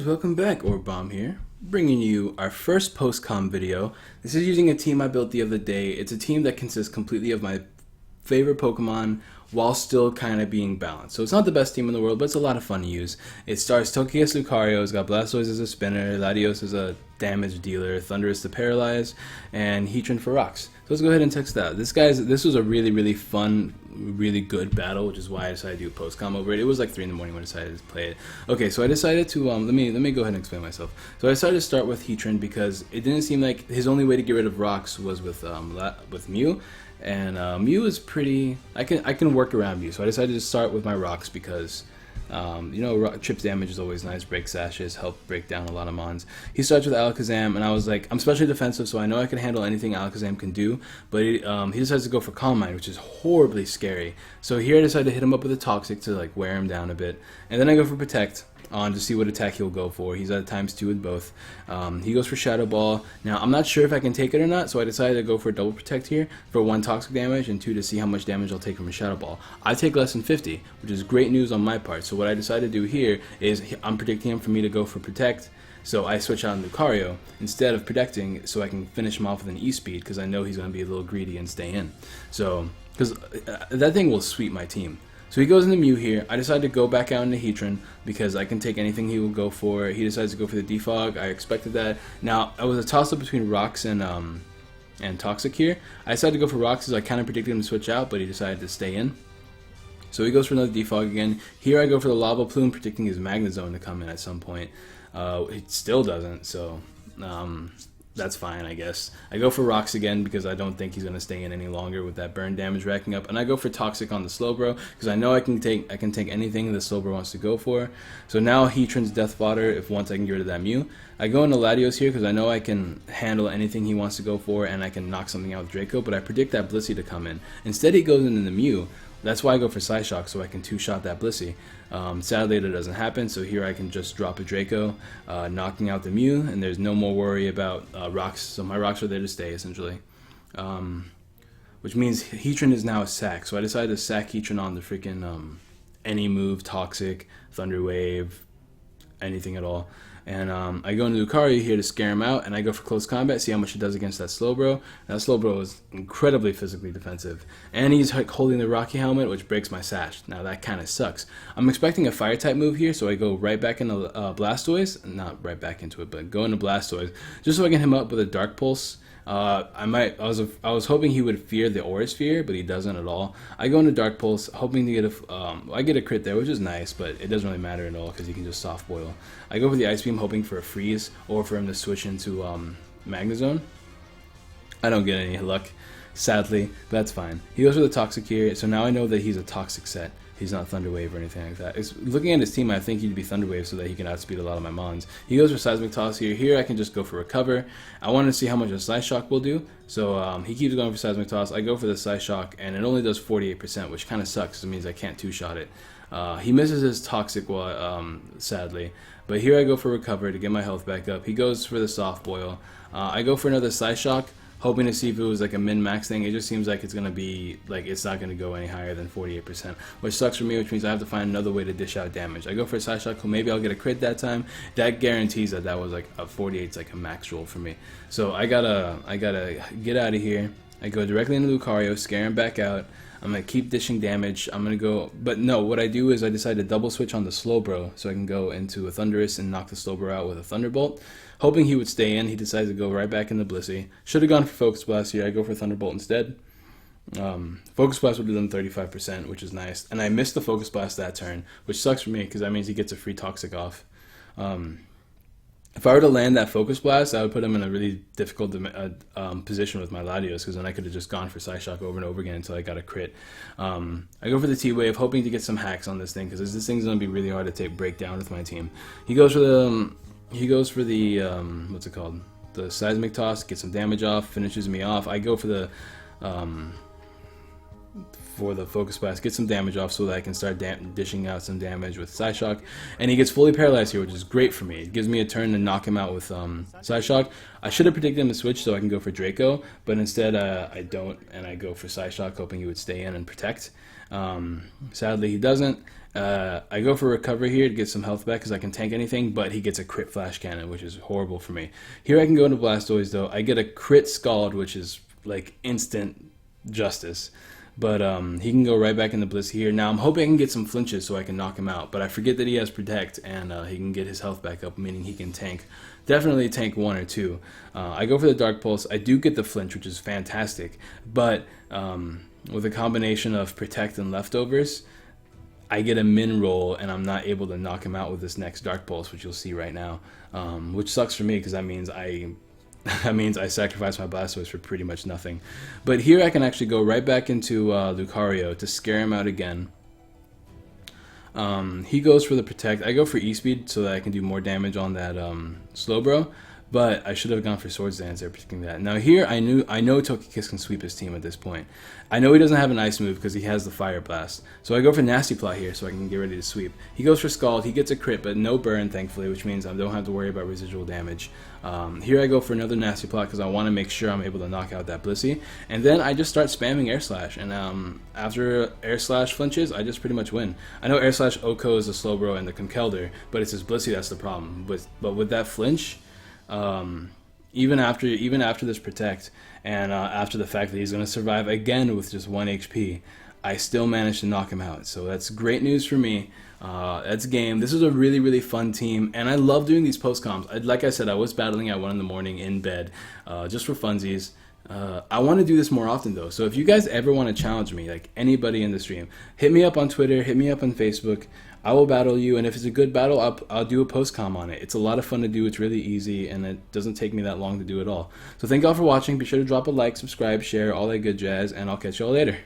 guys, welcome back. Bomb here, bringing you our first post-com video. This is using a team I built the other day. It's a team that consists completely of my favorite Pokemon while still kind of being balanced. So it's not the best team in the world, but it's a lot of fun to use. It stars Togekiss Lucario, it's got Blastoise as a spinner, Latios as a damage dealer, Thundurus to paralyze, and Heatran for rocks. So let's go ahead and text that. This was a really fun, really good battle, which is why I decided to do a post-com over it. It was like 3 in the morning when I decided to play it. Okay, so I decided to, let me go ahead and explain myself. So I decided to start with Heatran because it didn't seem like his only way to get rid of rocks was with Mew. And Mew is pretty. I can work around Mew, so I decided to start with my rocks because Chip's damage is always nice. Break sashes help break down a lot of mons. He starts with Alakazam, and I was like, I'm specially defensive, so I know I can handle anything Alakazam can do. But he decides to go for Calm Mind, which is horribly scary. So here I decided to hit him up with a Toxic to like wear him down a bit, and then I go for Protect on to see what attack he'll go for. He's at ×2 with both. He goes for Shadow Ball. Now, I'm not sure if I can take it or not, so I decided to go for Double Protect here for 1 toxic damage and 2 to see how much damage I'll take from a Shadow Ball. I take less than 50, which is great news on my part. So what I decided to do here is I'm predicting him for me to go for Protect, so I switch on Lucario instead of Protecting so I can finish him off with an E-Speed because I know he's going to be a little greedy and stay in. So, because that thing will sweep my team. So he goes into Mew here. I decided to go back out into Heatran because I can take anything he will go for. He decides to go for the Defog. I expected that. Now, I was a toss-up between Rocks and Toxic here. I decided to go for Rocks as I kind of predicted him to switch out, but he decided to stay in. So he goes for another Defog again. Here I go for the Lava Plume, predicting his Magnezone to come in at some point. It still doesn't, so that's fine, I guess. I go for Rocks again because I don't think he's going to stay in any longer with that burn damage racking up. And I go for Toxic on the Slowbro because I know I can take anything the Slowbro wants to go for. So now Heatran's Death Fodder if once I can get rid of that Mew. I go into Latios here because I know I can handle anything he wants to go for and I can knock something out with Draco, but I predict that Blissey to come in. Instead he goes into the Mew. That's why I go for Psyshock, so I can 2-shot that Blissey. Sadly, that doesn't happen, so here I can just drop a Draco, knocking out the Mew, and there's no more worry about rocks. So my rocks are there to stay, essentially. Which means Heatran is now a sack, so I decided to sack Heatran on the freaking any move, Toxic, Thunder Wave, anything at all. And I go into Lucario here to scare him out, and I go for Close Combat, see how much it does against that Slowbro. That Slowbro is incredibly physically defensive. And he's holding the Rocky Helmet, which breaks my Sash. Now that kind of sucks. I'm expecting a Fire-type move here, so I go right back into Blastoise. Not right back into it, but go into Blastoise, just so I can hit him up with a Dark Pulse. I was hoping he would fear the Aura Sphere, but he doesn't at all. I go into Dark Pulse, hoping to get I get a crit there, which is nice, but it doesn't really matter at all because he can just soft boil. I go for the Ice Beam, hoping for a freeze or for him to switch into Magnezone. I don't get any luck, sadly, but that's fine. He goes for the Toxic here, so now I know that he's a Toxic set. He's not Thunder Wave or anything like that. Looking at his team, I think he'd be Thunder Wave so that he can outspeed a lot of my mons. He goes for Seismic Toss here. Here I can just go for Recover. I wanted to see how much a Psyshock will do, so he keeps going for Seismic Toss. I go for the Psyshock, and it only does 48%, which kind of sucks. It means I can't 2-shot it. He misses his Toxic, sadly. But here I go for Recover to get my health back up. He goes for the Soft Boil. I go for another Psyshock, hoping to see if it was like a min-max thing. It just seems like it's going to be, like, it's not going to go any higher than 48%, which sucks for me, which means I have to find another way to dish out damage. I go for a Psyshock, maybe I'll get a crit that time. That guarantees that was like a 48, it's like a max roll for me. So I gotta get out of here. I go directly into Lucario, scare him back out. I'm going to keep dishing damage. I'm going to go, but no, what I do is I decide to double switch on the Slowbro so I can go into a Thundurus and knock the Slowbro out with a Thunderbolt. Hoping he would stay in, he decides to go right back into Blissey. Should have gone for Focus Blast here. I go for Thunderbolt instead. Focus Blast would have done 35%, which is nice. And I missed the Focus Blast that turn, which sucks for me because that means he gets a free Toxic off. If I were to land that Focus Blast, I would put him in a really difficult position with my Latios, because then I could have just gone for Psyshock over and over again until I got a crit. I go for the T-Wave, hoping to get some hacks on this thing, because this thing's going to be really hard to break down with my team. He goes for the what's it called? The Seismic Toss, get some damage off, finishes me off. I go for the Focus Blast, get some damage off so that I can start dishing out some damage with Psyshock. And he gets fully paralyzed here, which is great for me. It gives me a turn to knock him out with Psyshock. I should have predicted him to switch so I can go for Draco, but instead I don't, and I go for Psyshock, hoping he would stay in and protect. Sadly, he doesn't. I go for recovery here to get some health back because I can tank anything, but he gets a crit flash cannon, which is horrible for me. Here I can go into Blastoise though. I get a crit Scald, which is like instant justice. But he can go right back into Blissey here. Now I'm hoping I can get some flinches so I can knock him out. But I forget that he has Protect, and he can get his health back up, meaning he can tank. Definitely tank 1 or 2. I go for the Dark Pulse. I do get the flinch, which is fantastic. But with a combination of Protect and Leftovers, I get a min roll, and I'm not able to knock him out with this next Dark Pulse, which you'll see right now. Which sucks for me, because that means I sacrifice my Blastoise for pretty much nothing. But here I can actually go right back into Lucario to scare him out again. He goes for the Protect. I go for E-Speed so that I can do more damage on that Slowbro. But I should have gone for Swords Dance there, predicting that. Now here, I know Togekiss can sweep his team at this point. I know he doesn't have an Ice move because he has the Fire Blast. So I go for Nasty Plot here so I can get ready to sweep. He goes for Scald. He gets a crit, but no burn, thankfully, which means I don't have to worry about residual damage. Here I go for another Nasty Plot because I want to make sure I'm able to knock out that Blissey. And then I just start spamming Air Slash. And after Air Slash flinches, I just pretty much win. I know Air Slash OHKO is the Slowbro and the Conkeldurr, but it's his Blissey that's the problem. But with that flinch, even after this Protect, and after the fact that he's going to survive again with just 1 HP, I still managed to knock him out. So that's great news for me. That's game. This was a really, really fun team, and I love doing these post-comms. Like I said, I was battling at 1 in the morning in bed, just for funsies. I want to do this more often though, so if you guys ever want to challenge me, like anybody in the stream, hit me up on Twitter, hit me up on Facebook. I will battle you, and if it's a good battle, I'll do a post-com on it. It's a lot of fun to do, it's really easy, and it doesn't take me that long to do it all. So thank y'all for watching. Be sure to drop a like, subscribe, share, all that good jazz, and I'll catch y'all later.